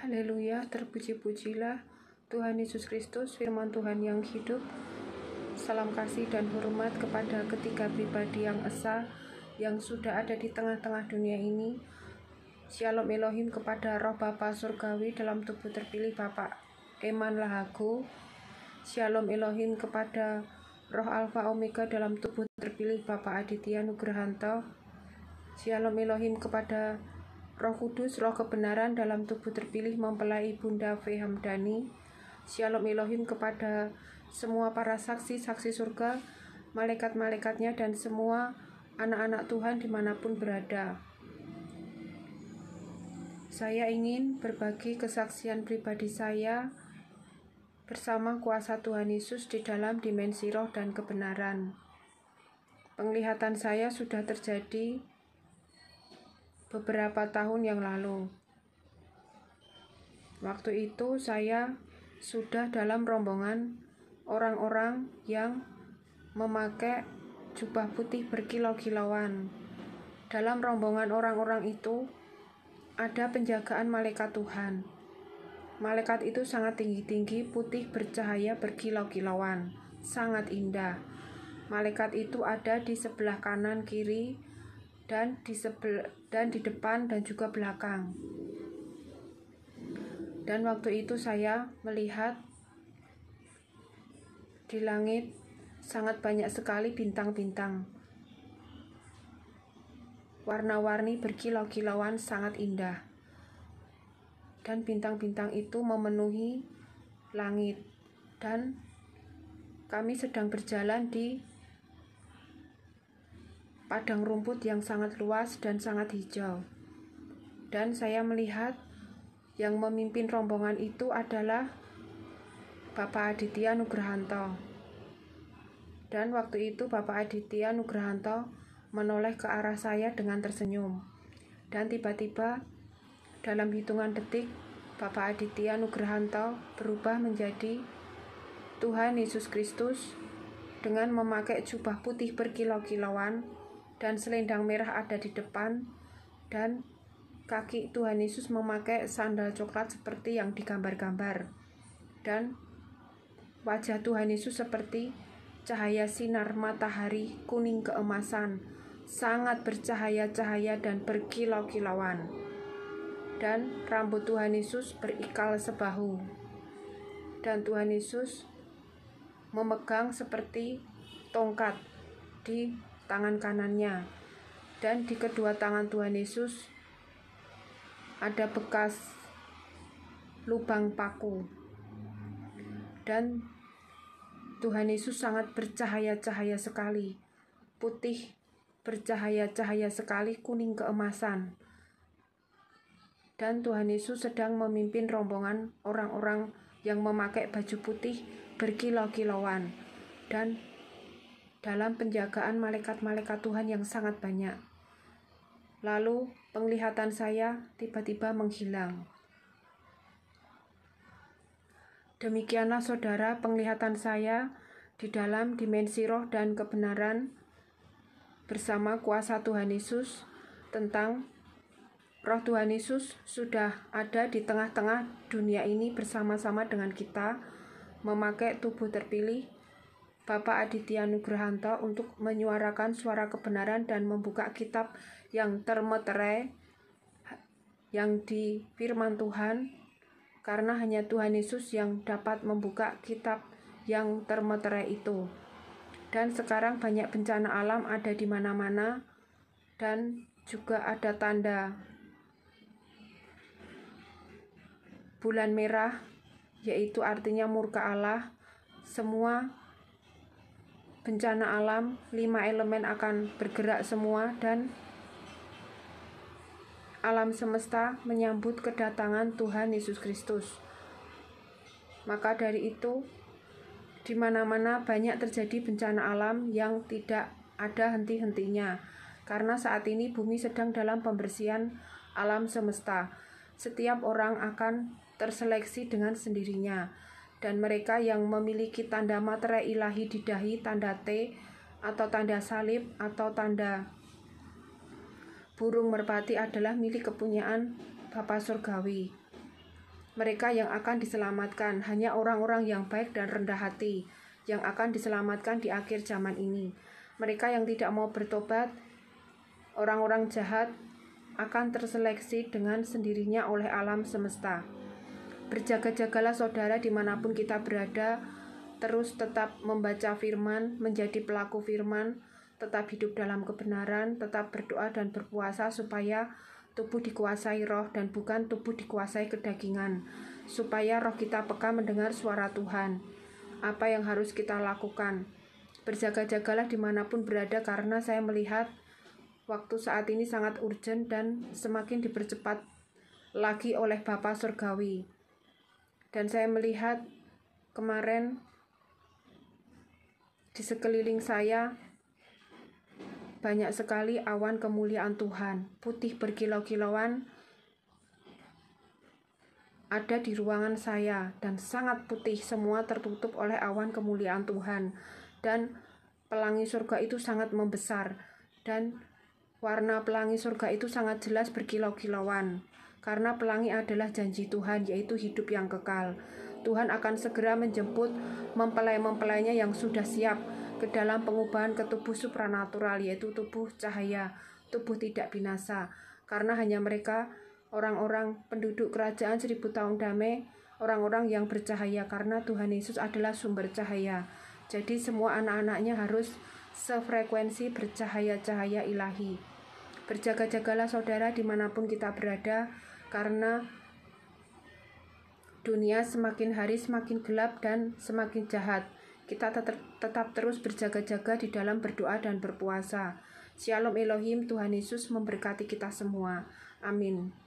Haleluya, terpuji-pujilah Tuhan Yesus Kristus, firman Tuhan yang hidup. Salam kasih dan hormat kepada ketiga pribadi yang esa yang sudah ada di tengah-tengah dunia ini. Shalom Elohim kepada Roh Bapa Surgawi dalam tubuh terpilih Bapak Eman Lahagu. Shalom Elohim kepada Roh Alfa Omega dalam tubuh terpilih Bapak Aditya Nugrahanto. Shalom Elohim kepada Roh Kudus, Roh kebenaran dalam tubuh terpilih mempelai Bunda V. Hamdani. Shalom Elohim kepada semua para saksi-saksi surga, malaikat-malaikatnya, dan semua anak-anak Tuhan dimanapun berada. Saya ingin berbagi kesaksian pribadi saya bersama kuasa Tuhan Yesus di dalam dimensi roh dan kebenaran. Penglihatan saya sudah terjadi beberapa tahun yang lalu. Waktu itu saya sudah dalam rombongan orang-orang yang memakai jubah putih berkilau-kilauan. Dalam rombongan orang-orang itu ada penjagaan malaikat Tuhan. Malaikat itu sangat tinggi-tinggi, putih bercahaya berkilau-kilauan, sangat indah. Malaikat itu ada di sebelah kanan, kiri, dan di depan dan juga belakang. Dan waktu itu saya melihat di langit sangat banyak sekali bintang-bintang. Warna-warni berkilau-kilauan sangat indah. Dan bintang-bintang itu memenuhi langit. Dan kami sedang berjalan di padang rumput yang sangat luas dan sangat hijau. Dan saya melihat yang memimpin rombongan itu adalah Bapak Aditya Nugrahanto. Dan waktu itu Bapak Aditya Nugrahanto menoleh ke arah saya dengan tersenyum. Dan tiba-tiba dalam hitungan detik Bapak Aditya Nugrahanto berubah menjadi Tuhan Yesus Kristus dengan memakai jubah putih berkilau-kilauan dan selendang merah ada di depan, dan kaki Tuhan Yesus memakai sandal coklat seperti yang digambar-gambar, dan wajah Tuhan Yesus seperti cahaya sinar matahari kuning keemasan, sangat bercahaya-cahaya dan berkilau-kilauan. Dan rambut Tuhan Yesus berikal sebahu, dan Tuhan Yesus memegang seperti tongkat di tangan kanannya, dan di kedua tangan Tuhan Yesus ada bekas lubang paku. Dan Tuhan Yesus sangat bercahaya-cahaya sekali, putih bercahaya-cahaya sekali, kuning keemasan. Dan Tuhan Yesus sedang memimpin rombongan orang-orang yang memakai baju putih berkilau-kilauan dan dalam penjagaan malaikat-malaikat Tuhan yang sangat banyak. Lalu penglihatan saya tiba-tiba menghilang. Demikianlah saudara penglihatan saya di dalam dimensi roh dan kebenaran bersama kuasa Tuhan Yesus, tentang roh Tuhan Yesus sudah ada di tengah-tengah dunia ini bersama-sama dengan kita, memakai tubuh terpilih Bapak Aditya Nugrahanto untuk menyuarakan suara kebenaran dan membuka kitab yang termeterai yang di firman Tuhan, karena hanya Tuhan Yesus yang dapat membuka kitab yang termeterai itu. Dan sekarang banyak bencana alam ada di mana-mana, dan juga ada tanda bulan merah, yaitu artinya murka Allah. Semua bencana alam, 5 elemen akan bergerak semua, dan alam semesta menyambut kedatangan Tuhan Yesus Kristus. Maka dari itu, di mana-mana banyak terjadi bencana alam yang tidak ada henti-hentinya, karena saat ini bumi sedang dalam pembersihan alam semesta. Setiap orang akan terseleksi dengan sendirinya. Dan mereka yang memiliki tanda materai ilahi di dahi, tanda T atau tanda salib atau tanda burung merpati adalah milik kepunyaan Bapa Surgawi. mereka yang akan diselamatkan, hanya orang-orang yang baik dan rendah hati yang akan diselamatkan di akhir zaman ini. Mereka yang tidak mau bertobat, orang-orang jahat, akan terseleksi dengan sendirinya oleh alam semesta. Berjaga-jagalah saudara dimanapun kita berada, terus tetap membaca firman, menjadi pelaku firman, tetap hidup dalam kebenaran, tetap berdoa dan berpuasa supaya tubuh dikuasai roh dan bukan tubuh dikuasai kedagingan, supaya roh kita peka mendengar suara Tuhan. Apa yang harus kita lakukan? Berjaga-jagalah dimanapun berada, karena saya melihat waktu saat ini sangat urgent dan semakin dipercepat lagi oleh Bapa Surgawi. Dan saya melihat kemarin di sekeliling saya banyak sekali awan kemuliaan Tuhan, putih berkilau-kilauan ada di ruangan saya, dan sangat putih, semua tertutup oleh awan kemuliaan Tuhan. Dan pelangi surga itu sangat membesar, dan warna pelangi surga itu sangat jelas berkilau-kilauan, karena pelangi adalah janji Tuhan, yaitu hidup yang kekal. Tuhan akan segera menjemput mempelai-mempelainya yang sudah siap ke dalam pengubahan ke tubuh supranatural, yaitu tubuh cahaya, tubuh tidak binasa. Karena hanya mereka, orang-orang penduduk kerajaan 1000 tahun damai, orang-orang yang bercahaya, karena Tuhan Yesus adalah sumber cahaya. Jadi semua anak-anaknya harus sefrekuensi bercahaya-cahaya ilahi. Berjaga-jagalah saudara dimanapun kita berada, karena dunia semakin hari semakin gelap dan semakin jahat. Kita tetap terus berjaga-jaga di dalam berdoa dan berpuasa. Shalom Elohim, Tuhan Yesus memberkati kita semua. Amin.